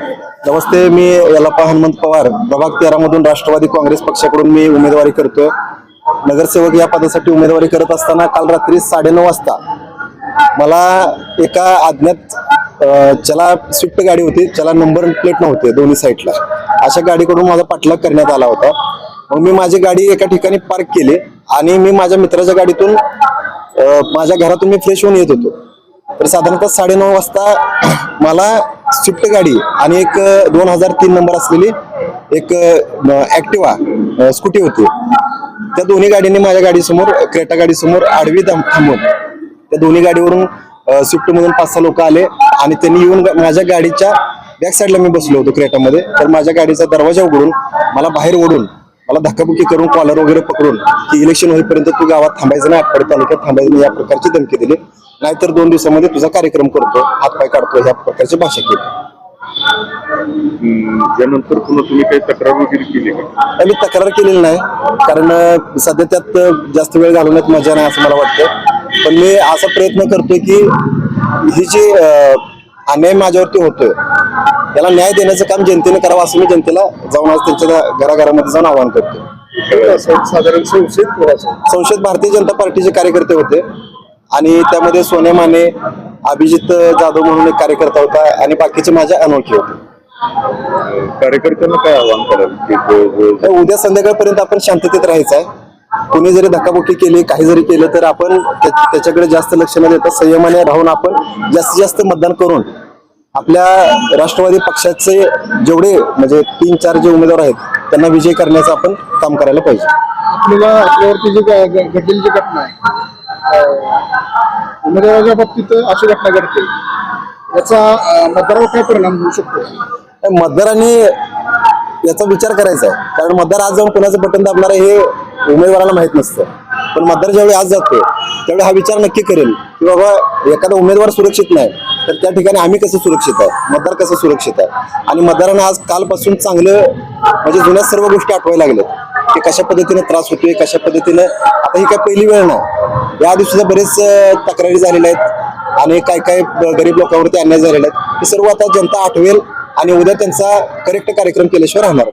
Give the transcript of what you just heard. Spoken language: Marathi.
नमस्ते, मी यल्लाप्पा हनुमंत पवार, प्रभाग 13 मधून राष्ट्रवादी काँग्रेस पक्षाकडून मी उमेदवारी करतोय. नगरसेवक या पदासाठी उमेदवारी करत असताना काल रात्री 9:30 वाजता मला एका अज्ञात चला स्विफ्ट गाडी होती, चला नंबर प्लेट नव्हते दोन्ही साईडला, अशा गाडीकडून माझा पाठलाग करण्यात आला होता. मग मी माझी गाडी एका ठिकाणी पार्क केली आणि मी माझ्या मित्राच्या गाडीतून माझ्या घरातून मी फ्रेश होऊन येत होतो. तर साधारणतः 9:30 वाजता मला स्विफ्ट गाडी आणि एक 2003 नंबर असलेली एक ऍक्टिवा स्कूटी होती. त्या दोन्ही गाडीने माझ्या गाडीसमोर, क्रेटा गाडीसमोर आडवी थांबून त्या दोन्ही गाडीवरून स्विफ्ट मधून 5-6 लोक आले आणि त्यांनी येऊन माझ्या गाडीच्या बॅक साईडला मी बसलो होतो क्रेटामध्ये. तर माझ्या गाडीचा दरवाजा उघडून मला बाहेर ओढून मला धक्काबुक्की करून कॉलर वगैरे पकडून की इलेक्शन होईपर्यंत तू गावात थांबायचं नाही, आटपाडी तालुक्यात थांबायचं नाही, या प्रकारची धमकी दिली. नाहीतर 2 दिवसामध्ये तुझा कार्यक्रम करतो, हातपाय काढतो, ह्या प्रकारची भाषा केली. त्यानंतर पुन्हा तुम्ही काही तक्रार वगैरे केली का? मी तक्रार केलेली नाही, कारण सध्या त्यात जास्त वेळ घालवण्यात मजा नाही असं मला वाटतं. पण मी असा प्रयत्न करतोय की ही जी अन्याय माझ्यावरती होतोय त्याला न्याय देण्याचं काम जनतेने करावं, असं मी जनतेला जाऊन आज त्यांच्या घराघरामध्ये जाऊन आवाहन करतो. साधारण संसद भारतीय जनता पार्टीचे कार्यकर्ते होते आणि त्यामध्ये सोन्या माने, अभिजित जाधव म्हणून एक कार्यकर्ता होता आणि बाकीचे माझ्या अनोळखी होते. कार्यकर्त्यांना काय आवाहन कराल? उद्या संध्याकाळपर्यंत आपण शांततेत राहायचं आहे. कोणी जरी धक्काबुक्की केली, काही जरी केलं तर आपण त्याच्याकडे जास्त लक्ष न देता संयमाने राहून आपण जास्तीत जास्त मतदान करून आपल्या राष्ट्रवादी पक्षाचे जेवढे म्हणजे 3-4 जे उमेदवार आहेत त्यांना विजय करण्याचं आपण काम करायला पाहिजे. आपल्यावरती जी घडलेली जी घटना आहे, उमेदवाराच्या बाबतीत अशी घटना घडते, याचा मतदारावर काय परिणाम होऊ शकतो? मतदारांनी याचा विचार करायचा आहे, कारण मतदार आज जाऊन कोणाचं बटन दाबणार आहे हे उमेदवाराला माहित नसतं. पण मतदार ज्यावेळी आज जातो त्यावेळी हा विचार नक्की करेल की बाबा एखादा उमेदवार सुरक्षित नाही तर त्या ठिकाणी आम्ही कसं सुरक्षित आहे, मतदार कसं सुरक्षित आहे. आणि मतदारांना आज कालपासून चांगलं म्हणजे जुन्या सर्व गोष्टी आठवायला लागल्यात की कशा पद्धतीने त्रास होतोय, कशा पद्धतीने. आता ही काय पहिली वेळ नाही, या दिवशी बरेच तक्रारी झालेल्या आहेत आणि काय गरीब लोकांवरती अन्याय झालेला आहे. हे सर्व आता जनता आठवेल आणि उद्या त्यांचा करेक्ट कार्यक्रम केल्याशिवाय राहणार.